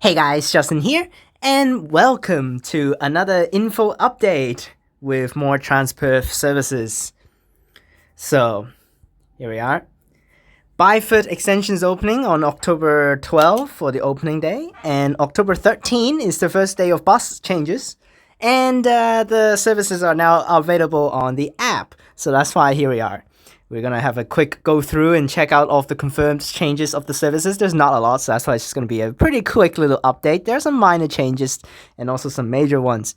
Hey guys, Justin here, and welcome to another info update with more Transperth services. So, here we are. Byford Extension is opening on October 12 for the opening day, and October 13 is the first day of bus changes. And the services are now available on the app, so that's why here we are. We're going to have a quick go through and check out all of the confirmed changes of the services. There's not a lot, so that's why it's just going to be a pretty quick little update. There are some minor changes and also some major ones.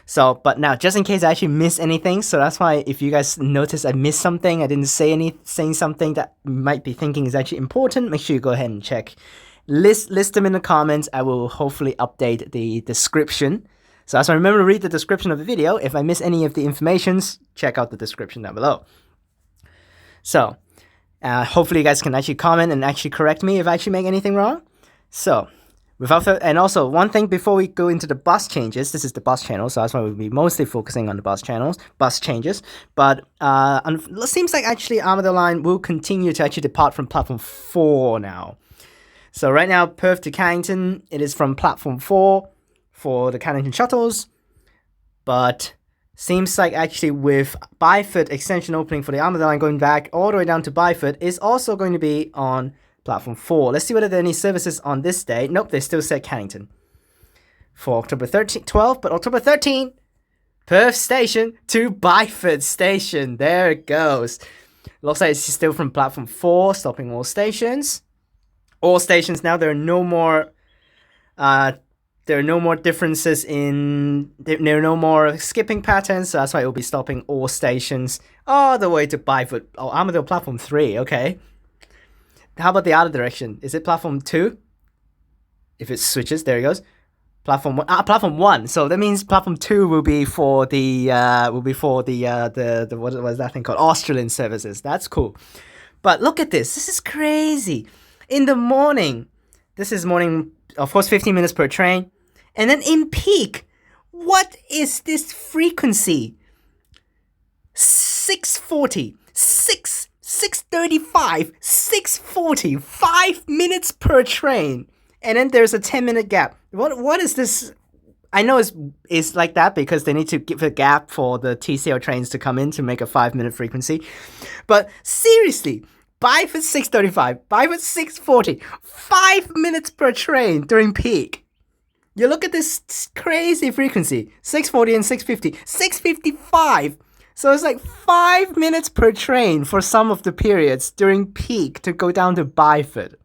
So, but now, just in case I actually miss anything, so that's why if you guys notice I missed something, I didn't saying something that you might be thinking is actually important, make sure you go ahead and check. List them in the comments. I will hopefully update the description. So that's why remember to read the description of the video. If I miss any of the informations, check out the description down below. So, hopefully you guys can actually comment and actually correct me if I actually make anything wrong. So, and also one thing before we go into the bus changes, this is the bus channel, so that's why we'll be mostly focusing on the bus changes. But it seems like actually Armadale line will continue to actually depart from platform 4 now. So right now, Perth to Carrington, it is from platform 4 for the Carrington shuttles, but seems like actually with Byford Extension opening for the Armadale line going back all the way down to Byford is also going to be on platform 4. Let's see whether there are any services on this day. Nope, they still said Carrington for October 12, but October 13, Perth Station to Byford Station. There it goes. Looks like it's still from platform 4, stopping all stations. All stations now, there are no more differences there are no more skipping patterns, so that's why it will be stopping all stations all the way to Byford. Oh, Armadale platform 3, okay. How about the other direction? Is it platform 2? If it switches, there it goes. Platform 1. Platform 1. So that means platform 2 will be for the what was that thing called? Australian services. That's cool. But look at this. This is crazy. In the morning, this is morning, of course, 15 minutes per train. And then in peak, what is this frequency? 640, 635, 640, 5 minutes per train. And then there's a 10-minute gap. What is this? I know it's like that because they need to give a gap for the TCL trains to come in to make a 5-minute frequency. But seriously, Byford 635, Byford 640, 5 minutes per train during peak. You look at this crazy frequency, 640 and 650, 655. So it's like 5 minutes per train for some of the periods during peak to go down to Byford.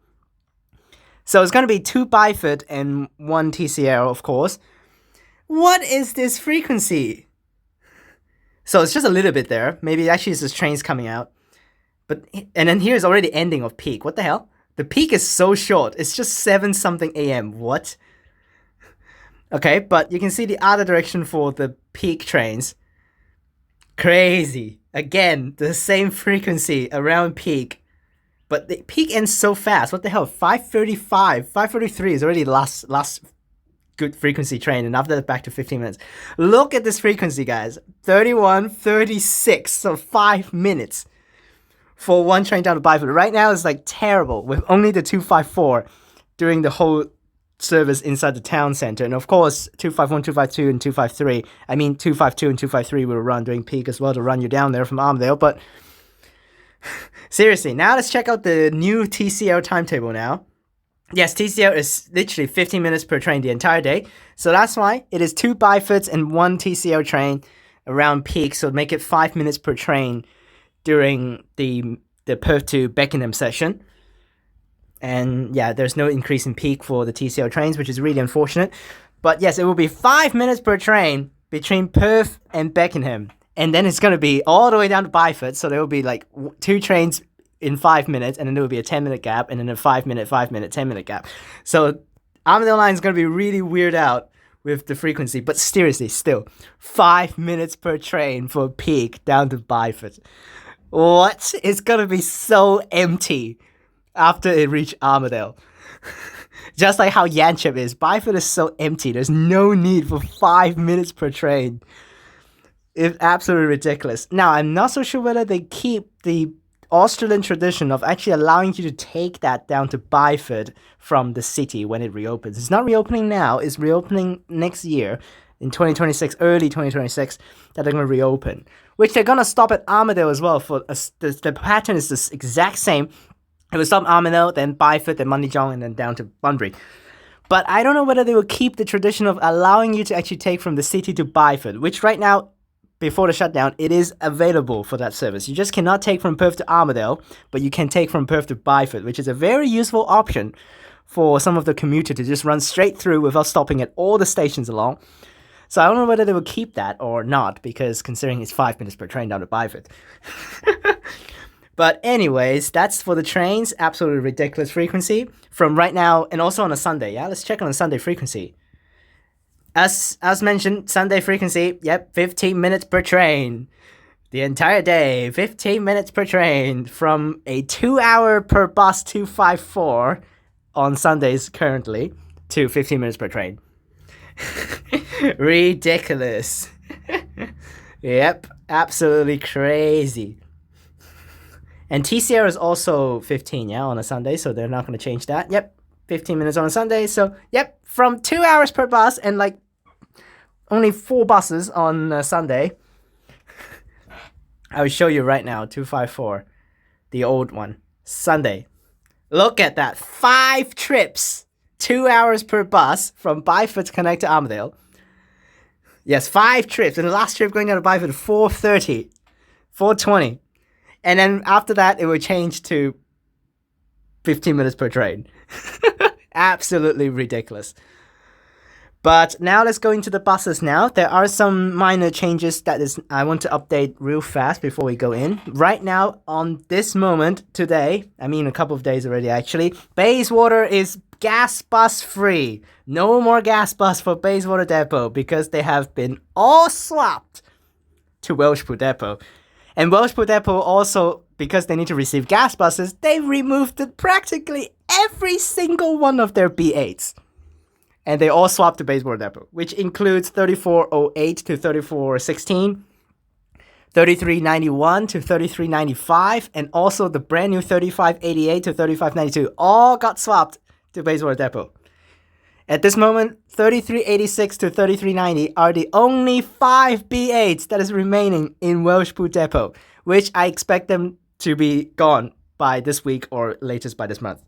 So it's going to be 2 Byford and 1 TCL, of course. What is this frequency? So it's just a little bit there. Maybe actually it's just trains coming out. And then here's already ending of peak. What the hell? The peak is so short. It's just 7-something a.m. What? Okay, but you can see the other direction for the peak trains. Crazy. Again, the same frequency around peak. But the peak ends so fast. What the hell? 5:35, 5:43 is already the last good frequency train. And after that, back to 15 minutes. Look at this frequency, guys. 31, 36. So 5 minutes for one train down to Byford. Right now, it's like terrible with only the 254 during the whole service inside the town center. And of course, 251, 252, and 253. I mean, 252 and 253 will run during peak as well to run you down there from Armadale. But seriously, now let's check out the new TCL timetable now. Yes, TCL is literally 15 minutes per train the entire day. So that's why it is 2 Byfords and 1 TCL train around peak. So make it 5 minutes per train during the Perth to Beckenham session. And yeah, there's no increase in peak for the TCL trains, which is really unfortunate. But yes, it will be 5 minutes per train between Perth and Beckenham. And then it's going to be all the way down to Byford. So there will be like 2 trains in 5 minutes, and then there will be a 10-minute gap, and then a 5-minute, 10-minute gap. So Armadale line is going to be really weird out with the frequency. But seriously, still, 5 minutes per train for peak down to Byford. What? It's going to be so empty after it reached Armadale. Just like how Yanchep is. Byford is so empty. There's no need for 5 minutes per train. It's absolutely ridiculous. Now, I'm not so sure whether they keep Australian tradition of actually allowing you to take that down to Byford from the city when it reopens. It's not reopening now, it's reopening next year in 2026, early 2026, that they're going to reopen. Which they're going to stop at Armadale as well. The pattern is the exact same. It will stop Armadale, then Byford, then Mundijong, and then down to Bunbury. But I don't know whether they will keep the tradition of allowing you to actually take from the city to Byford, which right now, before the shutdown, it is available for that service. You just cannot take from Perth to Armadale, but you can take from Perth to Byford, which is a very useful option for some of the commuter to just run straight through without stopping at all the stations along. So I don't know whether they will keep that or not, because considering it's 5 minutes per train down to Byford. But anyways, that's for the trains. Absolutely ridiculous frequency from right now, and also on a Sunday. Yeah, let's check on the Sunday frequency. As mentioned, Sunday frequency, yep, 15 minutes per train. The entire day, 15 minutes per train from a 2-hour per bus 254 on Sundays currently to 15 minutes per train. Ridiculous. Yep, absolutely crazy. And TCR is also 15, yeah, on a Sunday, so they're not going to change that. Yep, 15 minutes on a Sunday, so, yep, from 2 hours per bus and, like, only 4 buses on a Sunday. I will show you right now, 254, the old one, Sunday. Look at that, 5 trips, 2 hours per bus from Byford to connect to Armadale. Yes, 5 trips, and the last trip going down to Byford, 4:30, 4:20. And then after that, it will change to 15 minutes per train. Absolutely ridiculous. But now let's go into the buses now. There are some minor changes I want to update real fast before we go in. Right now, on this moment, today, I mean a couple of days already actually, Bayswater is gas bus free. No more gas bus for Bayswater Depot because they have been all swapped to Welshpool Depot. And Welshpool Depot also, because they need to receive gas buses, they removed practically every single one of their B8s. And they all swapped to Bayswater Depot, which includes 3408 to 3416, 3391 to 3395, and also the brand new 3588 to 3592. All got swapped to Bayswater Depot. At this moment, 3386 to 3390 are the only 5 B8s that is remaining in Welshpool Depot, which I expect them to be gone by this week or latest by this month.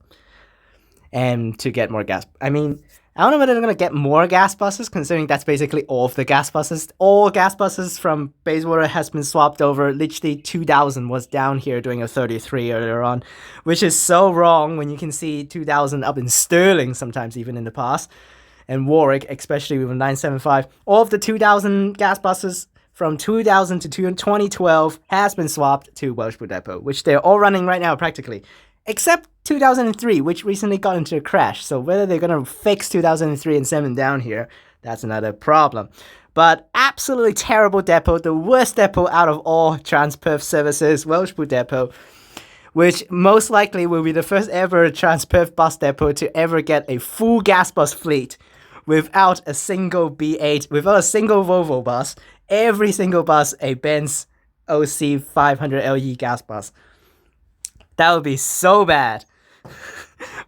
And to get more gas. I mean, I don't know whether they're going to get more gas buses, considering that's basically all of the gas buses. All gas buses from Bayswater has been swapped over. Literally 2000 was down here doing a 33 earlier on, which is so wrong when you can see 2000 up in Stirling sometimes even in the past. And Warwick, especially with a 975. All of the 2000 gas buses from 2000 to 2012 has been swapped to Welshpool Depot, which they're all running right now practically. Except 2003, which recently got into a crash. So whether they're going to fix 2003 and send them down here, that's another problem. But absolutely terrible depot, the worst depot out of all Transperth services, Welshpool Depot, which most likely will be the first ever Transperth bus depot to ever get a full gas bus fleet without a single B8, without a single Volvo bus, every single bus a Benz OC 500 LE gas bus. That would be so bad.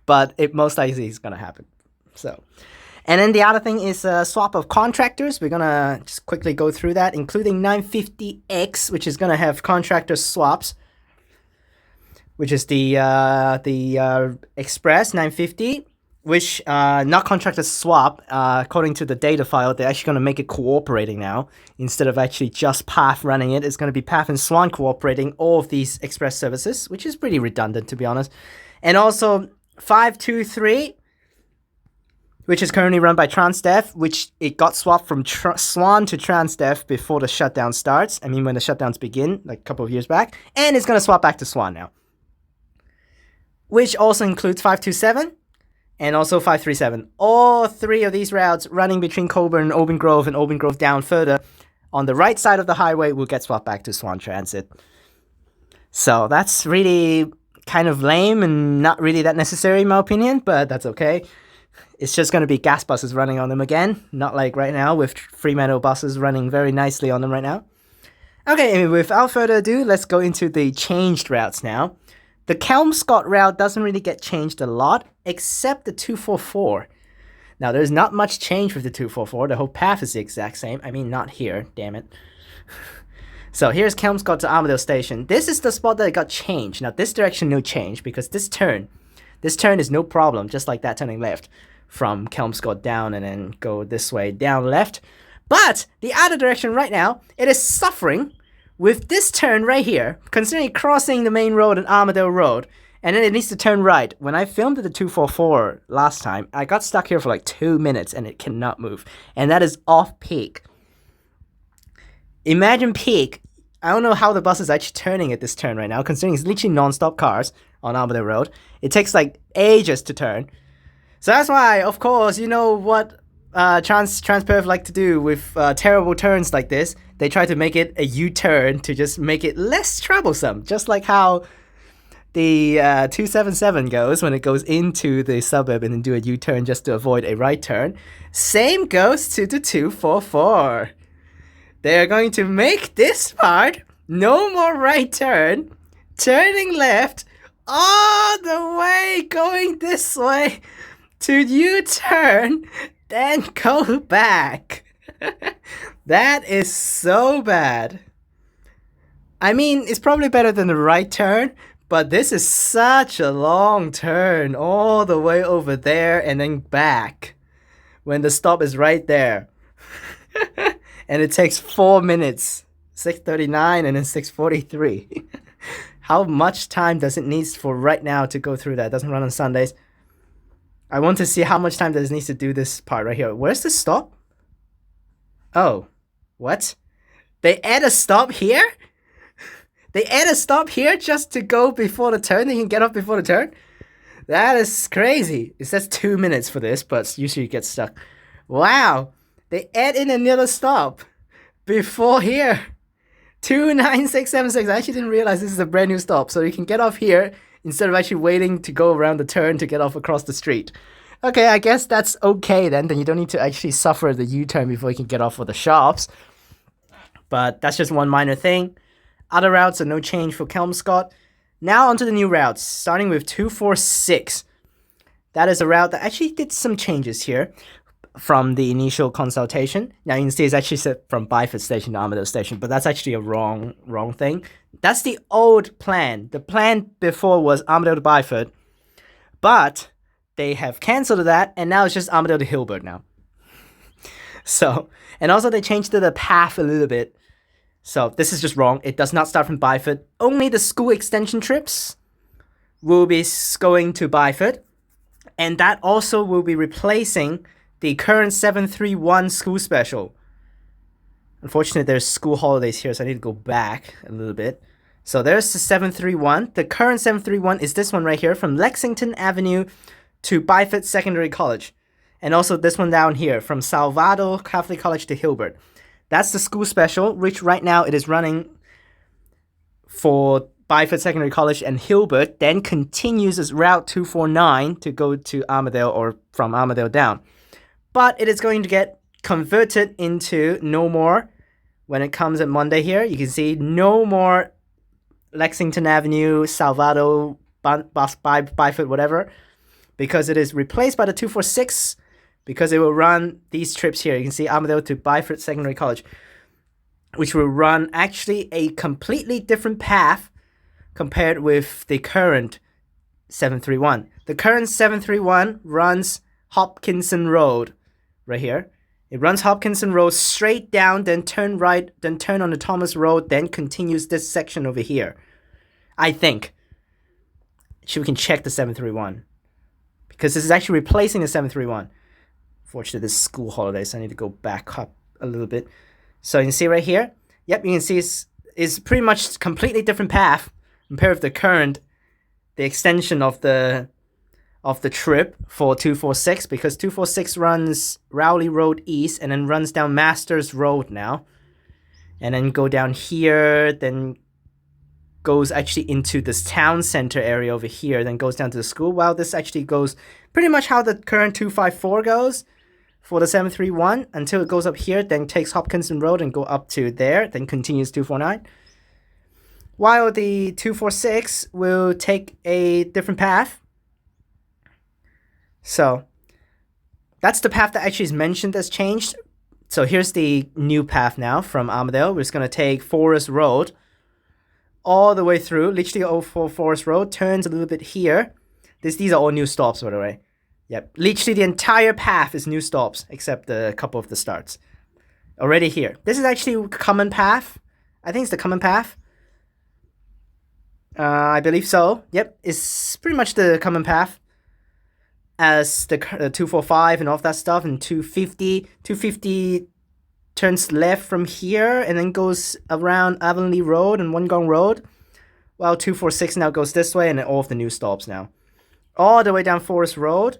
But it most likely is going to happen. So, and then the other thing is a swap of contractors. We're going to just quickly go through that, including 950X, which is going to have contractor swaps, which is the Express 950, which not contractor swap. According to the data file, they're actually going to make it cooperating now. Instead of actually just PATH running it, it's going to be PATH and Swan cooperating all of these express services, which is pretty redundant, to be honest. And also 523, which is currently run by Transdev, which it got swapped from Swan to Transdev before the shutdown starts. I mean, when the shutdowns begin, like a couple of years back. And it's going to swap back to Swan now. Which also includes 527 and also 537. All 3 of these routes running between Coburn and Open Grove down further on the right side of the highway will get swapped back to Swan Transit. So that's really kind of lame and not really that necessary in my opinion, but that's okay. It's just going to be gas buses running on them again, not like right now with Fremantle buses running very nicely on them right now. Okay, without further ado, let's go into the changed routes now. The Kelmscott route doesn't really get changed a lot, except the 244. Now, there's not much change with the 244. The whole path is the exact same. I mean, not here, damn it. So here's Kelmscott to Armadale Station. This is the spot that got changed. Now, this direction, no change, because this turn is no problem, just like that turning left from Kelmscott down and then go this way, down left. But the other direction right now, it is suffering with this turn right here, considering crossing the main road and Armadale Road, and then it needs to turn right. When I filmed the 244 last time, I got stuck here for like 2 minutes and it cannot move. And that is off peak. Imagine peak. I don't know how the bus is actually turning at this turn right now, considering it's literally non-stop cars on Armadale Road. It takes like ages to turn. So that's why, of course, you know what Transperth like to do with terrible turns like this. They try to make it a U-turn to just make it less troublesome, just like how the 277 goes when it goes into the suburb and then do a U-turn just to avoid a right turn. Same goes to the 244. They are going to make this part no more right turn, turning left all the way, going this way to U-turn, then go back. That is so bad. I mean, it's probably better than the right turn, but this is such a long turn all the way over there and then back when the stop is right there. And it takes 4 minutes, 6:39 and then 6:43. How much time does it need for right now to go through that? It doesn't run on Sundays. I want to see how much time does it need to do this part right here. Where's the stop? Oh, what? They add a stop here? They add a stop here just to go before the turn? They can get off before the turn? That is crazy. It says 2 minutes for this, but usually you get stuck. Wow. They add in another stop before here. 29676. I actually didn't realize this is a brand new stop. So you can get off here instead of actually waiting to go around the turn to get off across the street. Okay, I guess that's okay then. Then you don't need to actually suffer the U-turn before you can get off for the shops. But that's just one minor thing. Other routes are no change for Kelmscott. Now onto the new routes, starting with 246. That is a route that actually did some changes here from the initial consultation. Now you can see it's actually set from Byford Station to Armadale Station, but that's actually a wrong thing. That's the old plan. The plan before was Armadale to Byford, but they have cancelled that, and now it's just Armadale to Hilbert now. So, and also they changed the path a little bit. So this is just wrong. It does not start from Byford. Only the school extension trips will be going to Byford, and that also will be replacing the current 731 school special. Unfortunately, there's school holidays here, so I need to go back a little bit. So there's the 731. The current 731 is this one right here from Lexington Avenue to Byford Secondary College. And also this one down here from Salvador Catholic College to Hilbert. That's the school special, which right now it is running for Byford Secondary College and Hilbert, then continues as Route 249 to go to Armadale or from Armadale down. But it is going to get converted into no more when it comes at Monday here. You can see no more Lexington Avenue, Salvador, Byford, whatever, because it is replaced by the 246 because it will run these trips here. You can see Armadale to Byford Secondary College, which will run actually a completely different path compared with the current 731. The current 731 runs Hopkinson Road right here. It runs Hopkinson Road straight down, then turn right, then turn on the Thomas Road, then continues this section over here. I think. Actually, we can check the 731 because this is actually replacing the 731. Fortunately, this is school holidays, so I need to go back up a little bit. So you can see right here. Yep, you can see it's pretty much completely different path compared with the current, the extension of the trip for 246, because 246 runs Rowley Road East and then runs down Masters Road now. And then go down here, then goes actually into this town center area over here, then goes down to the school. Well, this actually goes pretty much how the current 254 goes for the 731 until it goes up here, then takes Hopkinson Road and go up to there, then continues 249. While the 246 will take a different path. So that's the path that actually is mentioned as changed. So here's the new path now from Armadale. We're just going to take Forrest Road all the way through, literally over Forrest Road, turns a little bit here. These are all new stops, by the way. Yep, literally the entire path is new stops, except a couple of the starts. Already here. This is actually a common path. I think it's the common path. I believe so. Yep, it's pretty much the common path as the 245 and all of that stuff, and 250. 250 turns left from here and then goes around Albany Road and Wollongong Road, while 246 now goes this way and all of the new stops now. All the way down Forrest Road,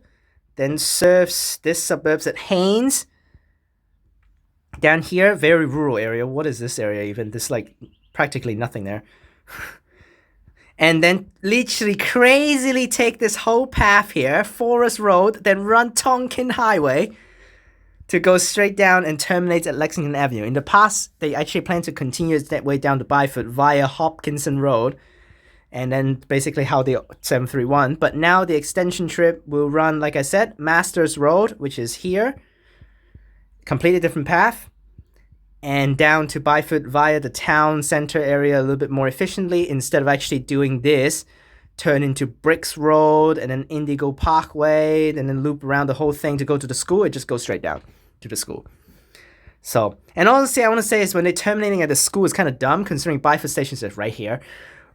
then serves this suburbs at Haynes. Down here, very rural area. What is this area even? There's like practically nothing there. And then literally crazily take this whole path here, Forrest Road, then run Tonkin Highway to go straight down and terminate at Lexington Avenue. In the past, they actually plan to continue that way down to Byford via Hopkinson Road, and then basically how the 731. But now the extension trip will run, like I said, Masters Road, which is here, completely different path, and down to Byford via the town center area a little bit more efficiently, instead of actually doing this, turn into Bricks Road and then Indigo Parkway, and then loop around the whole thing to go to the school. It just goes straight down to the school. So, and honestly, I want to say is when they're terminating at the school is kind of dumb, considering Byford Station is right here.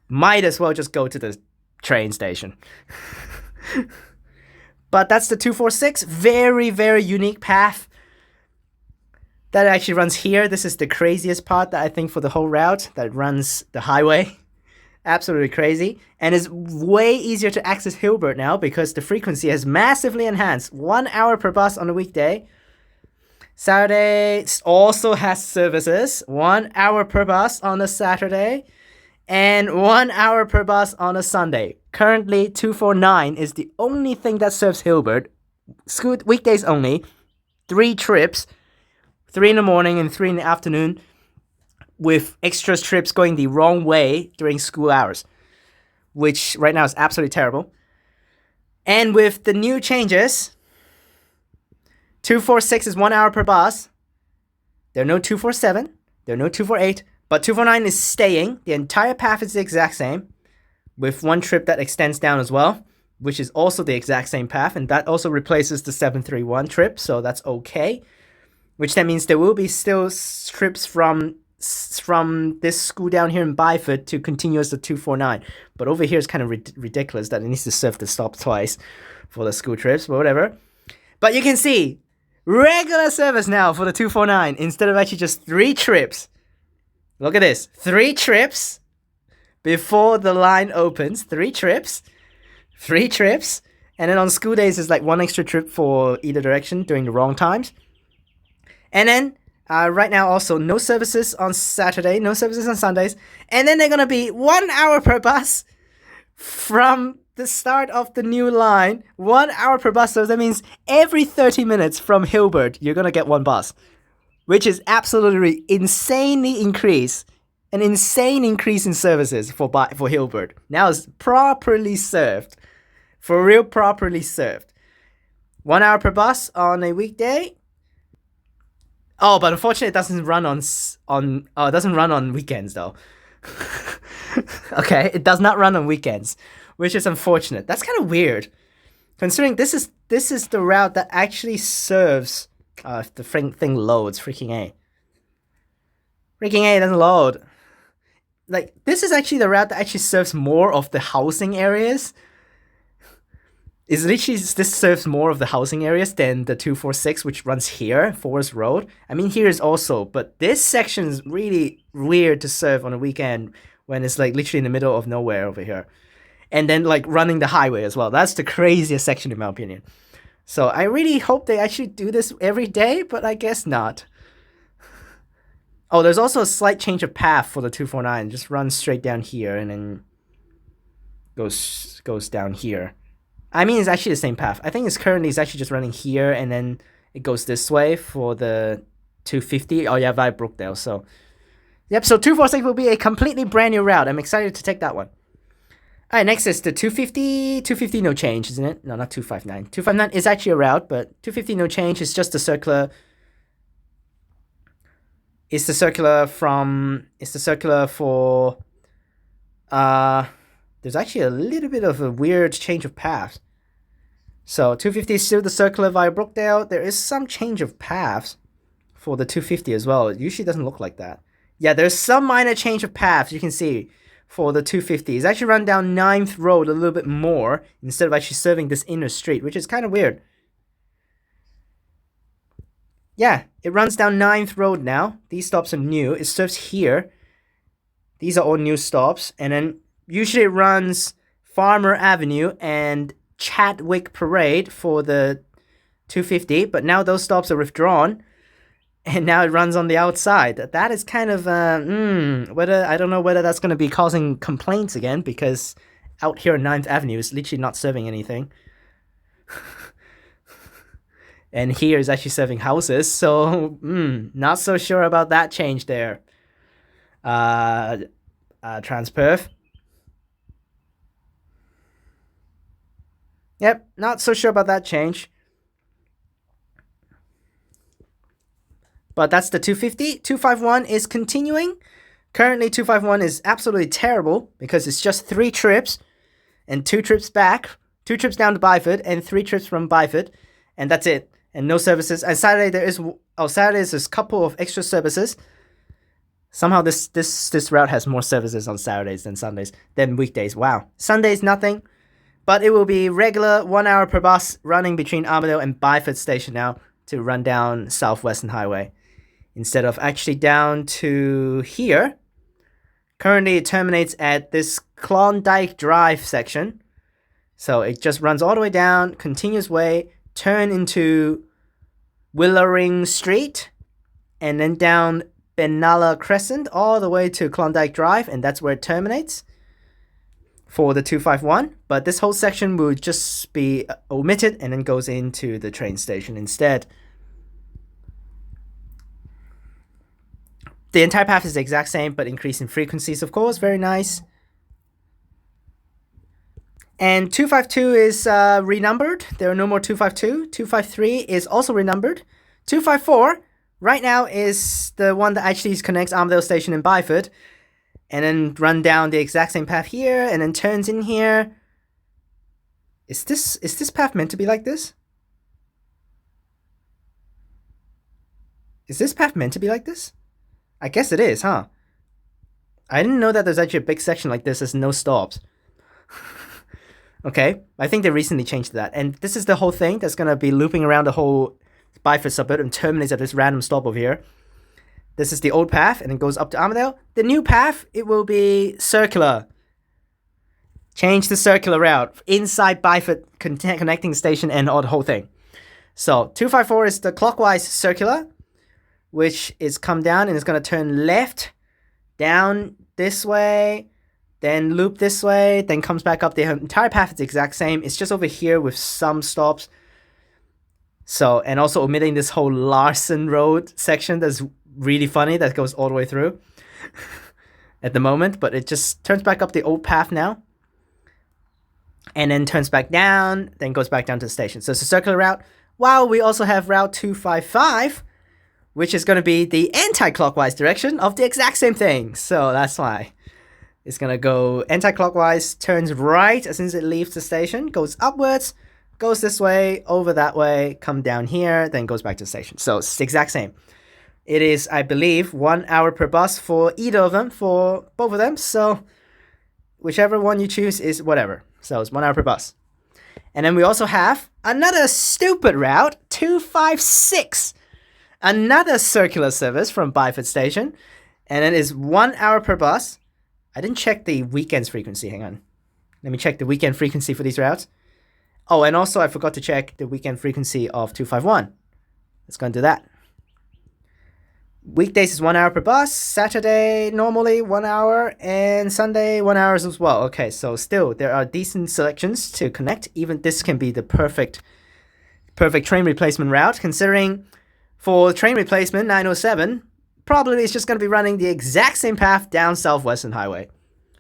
Might as well just go to the train station. But that's the 246. Very, very unique path that actually runs here. This is the craziest part that I think for the whole route that runs the highway. Absolutely crazy. And it's way easier to access Hilbert now because the frequency has massively enhanced. 1 hour per bus on a weekday. Saturday also has services. 1 hour per bus on a Saturday. And 1 hour per bus on a Sunday. Currently, 249 is the only thing that serves Hilbert. School weekdays only. 3 trips. 3 in the morning and 3 in the afternoon, with extra trips going the wrong way during school hours, which right now is absolutely terrible. And with the new changes, 246 is 1 hour per bus. There are no 247, there are no 248, but 249 is staying. The entire path is the exact same, with 1 trip that extends down as well, which is also the exact same path, and that also replaces the 731 trip, so that's okay. Which then means there will be still trips from this school down here in Byford to continue as the 249. But over here is kind of ridiculous that it needs to serve the stop twice for the school trips, but whatever. But you can see, regular service now for the 249 instead of actually just 3 trips. Look at this, 3 trips before the line opens, 3 trips, and then on school days it's like 1 extra trip for either direction during the wrong times. And then, right now also, no services on Saturday, no services on Sundays. And then they're going to be 1 hour per bus from the start of the new line. 1 hour per bus, so that means every 30 minutes from Hilbert, you're going to get 1 bus. Which is absolutely insanely increase. An insane increase in services for Hilbert. Now it's properly served. For real, properly served. 1 hour per bus on a weekday. Oh, but unfortunately, it doesn't run on weekends though. Okay, it does not run on weekends, which is unfortunate. That's kind of weird, considering this is the route that actually serves. If the thing loads, freaking A doesn't load. Like, this is actually the route that actually serves more of the housing areas. Is literally this serves more of the housing areas than the 246, which runs here, Forrest Road. I mean, here is also, but this section is really weird to serve on a weekend when it's like literally in the middle of nowhere over here. And then like running the highway as well. That's the craziest section in my opinion. So I really hope they actually do this every day, but I guess not. Oh, there's also a slight change of path for the 249. Just runs straight down here and then goes down here. I mean, it's actually the same path. I think it's currently actually just running here and then it goes this way for the 250. Oh yeah, via Brookdale. So yep, so 246 will be a completely brand new route. I'm excited to take that one. All right, next is the 250. 250 no change, isn't it? No, not 259. 259 is actually a route, but 250 no change. It's just the circular. It's the circular for there's actually a little bit of a weird change of paths. So 250 is still the circular via Brookdale. There is some change of paths for the 250 as well. It usually doesn't look like that. Yeah, there's some minor change of paths you can see for the 250. It's actually run down 9th Road a little bit more instead of actually serving this inner street, which is kind of weird. Yeah, it runs down 9th Road now. These stops are new. It serves here. These are all new stops. And then usually it runs Farmer Avenue and Chadwick Parade for the 250. But now those stops are withdrawn. And now it runs on the outside. That is kind of, I don't know whether that's going to be causing complaints again. Because out here on 9th Avenue is literally not serving anything. And here is actually serving houses, so not so sure about that change there. Transperth. Yep, not so sure about that change. But that's the 250. 251 is continuing. Currently, 251 is absolutely terrible because it's just 3 trips and 2 trips back, 2 trips down to Byford and 3 trips from Byford, and that's it. And no services. And Saturday there's a couple of extra services. Somehow this route has more services on Saturdays than weekdays. Wow. Sundays nothing. But it will be regular 1 hour per bus running between Armadale and Byford Station now to run down Southwestern Highway. Instead of actually down to here. Currently it terminates at this Klondike Drive section. So it just runs all the way down, continuous way, turn into Willering Street, and then down Benalla Crescent all the way to Klondike Drive, and that's where it terminates for the 251. But this whole section will just be omitted and then goes into the train station instead. The entire path is the exact same, but increase in frequencies, of course. Very nice. And 252 is renumbered. There are no more 252. 253 is also renumbered. 254 right now is the one that actually connects Armadale Station and Byford. And then run down the exact same path here and then turns in here. Is this path meant to be like this? Is this path meant to be like this? I guess it is, huh? I didn't know that there's actually a big section like this. There's no stops. Okay, I think they recently changed that. And this is the whole thing that's going to be looping around the whole Byford suburb and terminates at this random stop over here. This is the old path and it goes up to Armadale. The new path, it will be circular. Change the circular route inside Byford connecting station and all the whole thing. So 254 is the clockwise circular, which is come down and it's going to turn left, down this way, then loop this way, then comes back up. The entire path is the exact same. It's just over here with some stops. So, and also omitting this whole Larson Road section that's really funny that goes all the way through at the moment. But it just turns back up the old path now. And then turns back down, then goes back down to the station. So it's a circular route. While we also have Route 255, which is going to be the anti-clockwise direction of the exact same thing. So that's why. It's going to go anti-clockwise, turns right as soon as it leaves the station, goes upwards, goes this way, over that way, come down here, then goes back to the station. So it's the exact same. It is, I believe, 1 hour per bus for either of them, for both of them. So whichever one you choose is whatever. So it's 1 hour per bus. And then we also have another stupid route, 256. Another circular service from Byford Station. And it is 1 hour per bus. I didn't check the weekends frequency. Hang on. Let me check the weekend frequency for these routes. Oh, and also I forgot to check the weekend frequency of 251. Let's go and do that. Weekdays is 1 hour per bus. Saturday, normally 1 hour. And Sunday, 1 hour as well. Okay, so still, there are decent selections to connect. Even this can be the perfect perfect train replacement route, considering for train replacement 907, probably it's just going to be running the exact same path down Southwestern Highway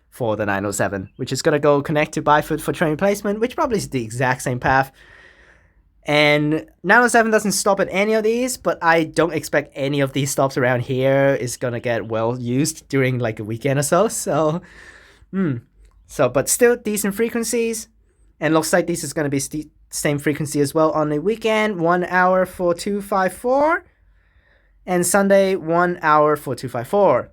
for the 907, which is going to go connect to Byford for train replacement, which probably is the exact same path. And 907 doesn't stop at any of these, but I don't expect any of these stops around here is going to get well used during like a weekend or so. But still decent frequencies. And looks like this is going to be same frequency as well on the weekend. 1 hour for 254. And Sunday, 1 hour for 254.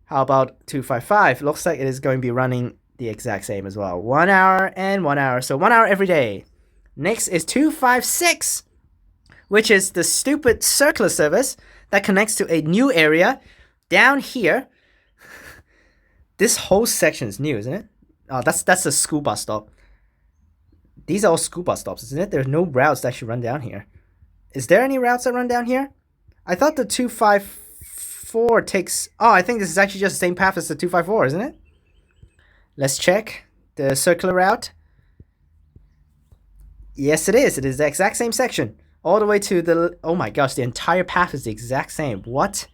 How about 255? Looks like it is going to be running the exact same as well. 1 hour and 1 hour. So 1 hour every day. Next is 256, which is the stupid circular service that connects to a new area down here. This whole section is new, isn't it? Oh, that's a school bus stop. These are all school bus stops, isn't it? There's no routes that should run down here. Is there any routes that run down here? I thought the 254 takes... Oh, I think this is actually just the same path as the 254, isn't it? Let's check the circular route. Yes, it is. It is the exact same section. All the way to the... Oh my gosh, the entire path is the exact same. What?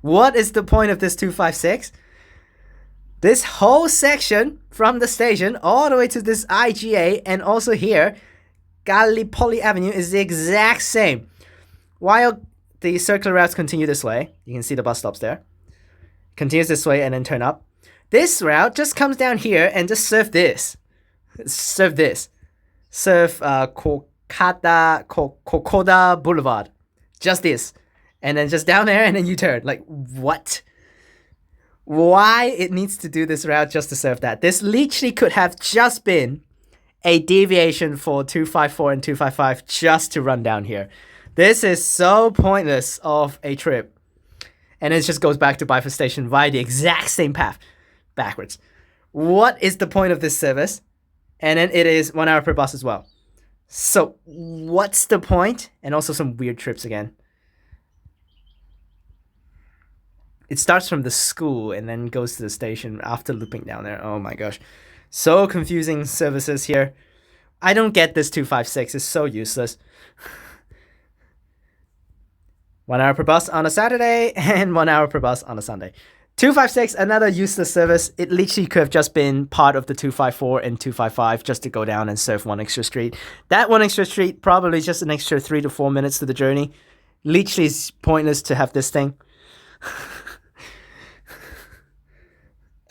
What is the point of this 256? This whole section from the station all the way to this IGA and also here, Gallipoli Avenue is the exact same. While the circular routes continue this way, you can see the bus stops there. Continues this way and then turn up. This route just comes down here and just serve this. Serve this. Serve Kokoda Boulevard. Just this. And then just down there and then you turn. Like, what? Why it needs to do this route just to serve that? This literally could have just been a deviation for 254 and 255 just to run down here. This is so pointless of a trip. And it just goes back to Byford Station via the exact same path. Backwards. What is the point of this service? And then it is 1 hour per bus as well. So what's the point? And also some weird trips again. It starts from the school and then goes to the station after looping down there. Oh my gosh. So confusing services here. I don't get this 256. It's so useless. 1 hour per bus on a Saturday and 1 hour per bus on a Sunday. 256, another useless service. It literally could have just been part of the 254 and 255 just to go down and serve one extra street. That one extra street probably just an extra 3 to 4 minutes to the journey. Literally is pointless to have this thing.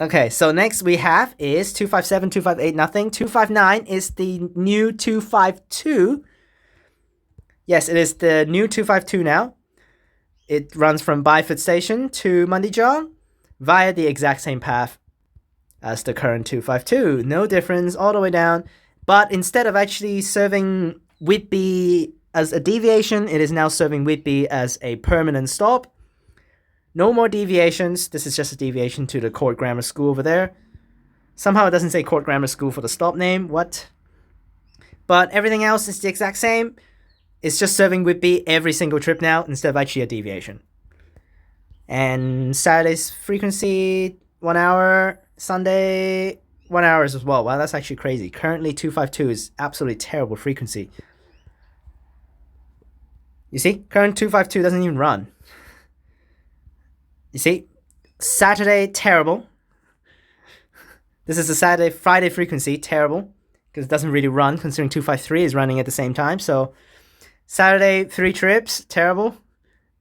Okay, so next we have is 257, 258, nothing. 259 is the new 252. Yes, it is the new 252 now. It runs from Byford Station to Mundijong via the exact same path as the current 252. No difference all the way down. But instead of actually serving Whitby as a deviation, it is now serving Whitby as a permanent stop. No more deviations. This is just a deviation to the Court Grammar School over there. Somehow it doesn't say Court Grammar School for the stop name. What? But everything else is the exact same. It's just serving Whitby every single trip now instead of actually a deviation. And Saturday's frequency, 1 hour. Sunday, 1 hour as well. Wow, that's actually crazy. Currently, 252 is absolutely terrible frequency. You see? Current 252 doesn't even run. You see? Saturday, terrible. This is a Saturday, Friday frequency, terrible. Because it doesn't really run, considering 253 is running at the same time. So, Saturday, 3 trips, terrible.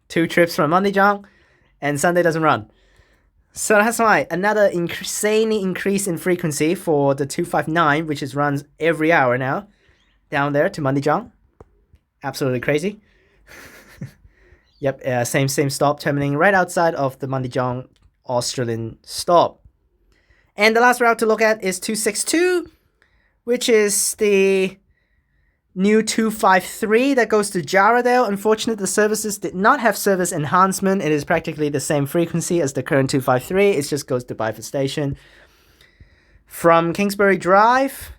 2 trips from Mundijong. And Sunday doesn't run. So that's why. Another insanely increase in frequency for the 259, which is runs every hour now. Down there to Mundijong. Absolutely crazy. Yep, same stop, terminating right outside of the Mundijong Australian stop. And the last route to look at is 262, which is the new 253 that goes to Jarradale. Unfortunately, the services did not have service enhancement. It is practically the same frequency as the current 253. It just goes to Byford Station. From Kingsbury Drive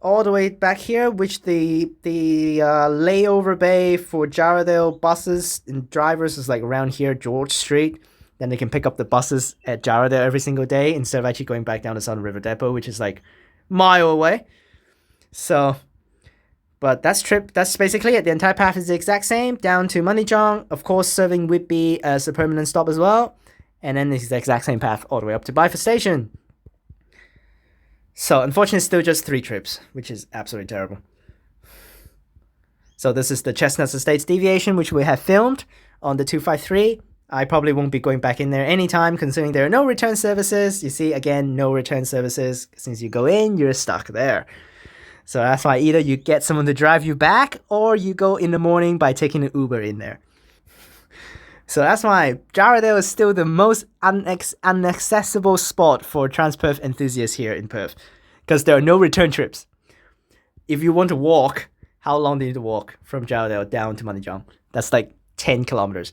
all the way back here, which the layover bay for Jarradale buses and drivers is like around here, George Street. Then they can pick up the buses at Jarradale every single day instead of actually going back down to Southern River Depot, which is like a mile away. So But that's basically it. The entire path is the exact same, down to Munijong. Of course, serving Whitby as a permanent stop as well. And then it's the exact same path all the way up to Byford Station. So, unfortunately, still just 3 trips, which is absolutely terrible. So this is the Chestnut Estates deviation, which we have filmed on the 253. I probably won't be going back in there anytime, considering there are no return services. You see, again, no return services. Since you go in, you're stuck there. So that's why either you get someone to drive you back, or you go in the morning by taking an Uber in there. So that's why Jarrahdale is still the most inaccessible spot for Transperth enthusiasts here in Perth, because there are no return trips. If you want to walk, how long do you need to walk from Jarrahdale down to Munijong? That's like 10 kilometers.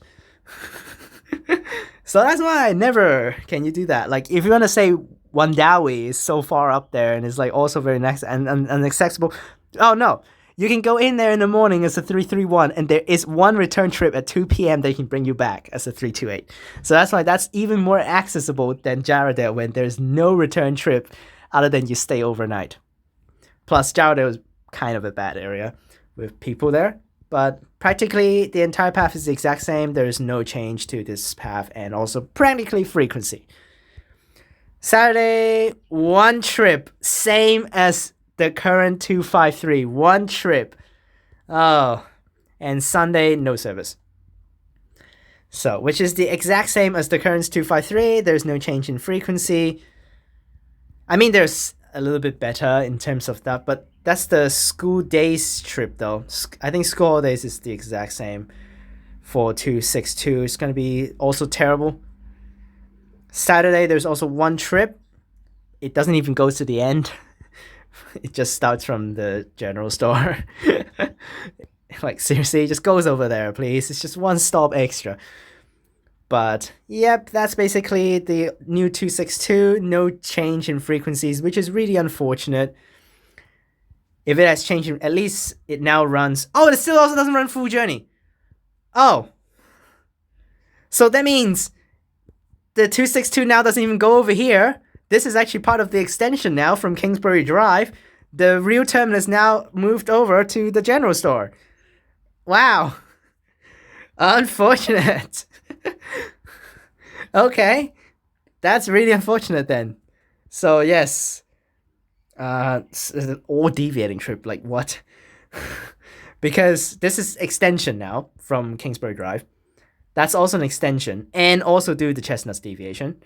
So that's why never can you do that. Like, if you want to say Wandawi is so far up there and it's like also very inaccessible, oh no. You can go in there in the morning as a 331, and there is one return trip at 2 p.m. that can bring you back as a 328. So that's why that's even more accessible than Jarrahdale, when there's no return trip other than you stay overnight. Plus, Jarrahdale is kind of a bad area with people there. But practically, the entire path is the exact same. There is no change to this path, and also practically frequency. Saturday, 1 trip, same as the current 253, 1 trip. Oh, and Sunday, no service. So, which is the exact same as the current 253. There's no change in frequency. I mean, there's a little bit better in terms of that, but that's the school days trip though. I think school holidays is the exact same for 262. It's going to be also terrible. Saturday, there's also 1 trip. It doesn't even go to the end. It just starts from the general store. Like, seriously, it just goes over there, please. It's just 1 stop extra. But, yep, that's basically the new 262. No change in frequencies, which is really unfortunate. If it has changed, at least it now runs... Oh, it still also doesn't run full journey. Oh. So that means the 262 now doesn't even go over here. This is actually part of the extension now from Kingsbury Drive. The real terminus now moved over to the general store. Wow. Unfortunate. Okay. That's really unfortunate then. So, yes. It's an all deviating trip. Like, what? Because this is extension now from Kingsbury Drive. That's also an extension. And also do the Chestnuts deviation.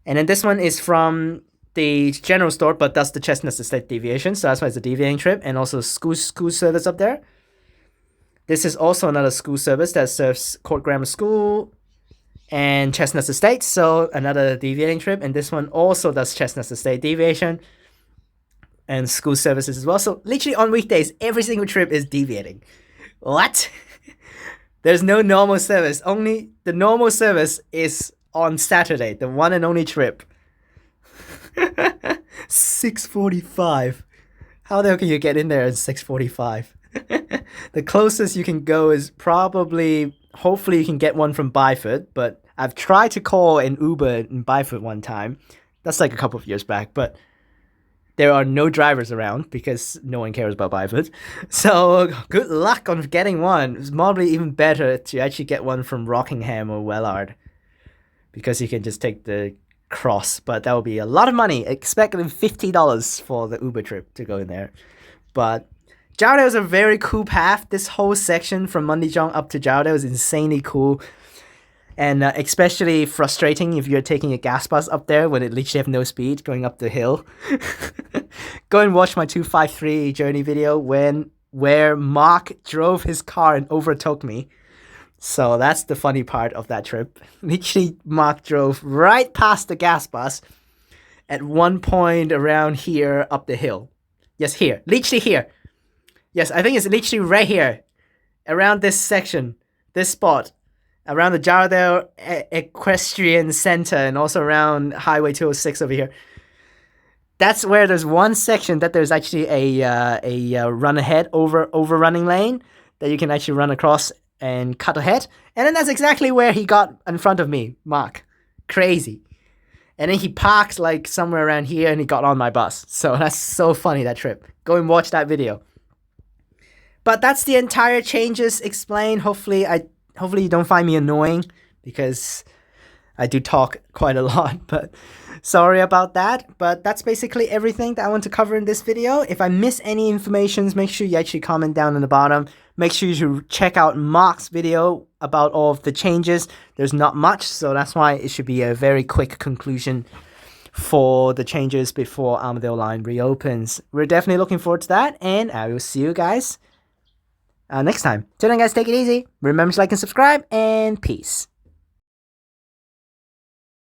And then this one is from the general store, but that's the Chestnuts Estate deviation. So that's why it's a deviating trip. And also school service up there. This is also another school service that serves Court Grammar School and Chestnuts Estate. So another deviating trip. And this one also does Chestnuts Estate deviation and school services as well. So literally on weekdays, every single trip is deviating. What? There's no normal service. Only the normal service is on Saturday, the one and only trip. 6:45. How the hell can you get in there at 6:45? The closest you can go is probably, hopefully you can get one from Byford, but I've tried to call an Uber in Byford one time. That's like a couple of years back, but there are no drivers around because no one cares about Byford. So good luck on getting one. It's probably even better to actually get one from Rockingham or Wellard, because you can just take the cross, but that will be a lot of money. Expecting $50 for the Uber trip to go in there. But Jarrahdale is a very cool path. This whole section from Munijong up to Jarrahdale is insanely cool. And especially frustrating if you're taking a gas bus up there when it literally have no speed going up the hill. Go and watch my 253 journey video where Mark drove his car and overtook me. So that's the funny part of that trip. Literally, Mark drove right past the gas bus at one point around here up the hill. Yes, here. Literally here. Yes, I think it's literally right here. Around this section. This spot. Around the Jarrahdale Equestrian Center and also around Highway 206 over here. That's where there's one section that there's actually a run ahead overrunning lane that you can actually run across and cut ahead. And then that's exactly where he got in front of me, Mark. Crazy. And then he parked like somewhere around here and he got on my bus. So that's so funny, that trip. Go and watch that video. But that's the entire changes explained. Hopefully you don't find me annoying, because I do talk quite a lot, but sorry about that. But that's basically everything that I want to cover in this video. If I miss any information, make sure you actually comment down in the bottom. Make sure you check out Mark's video about all of the changes. There's not much, so that's why it should be a very quick conclusion for the changes before Armadale line reopens. We're definitely looking forward to that, and I will see you guys next time. Till then, guys, take it easy. Remember to like and subscribe, and peace.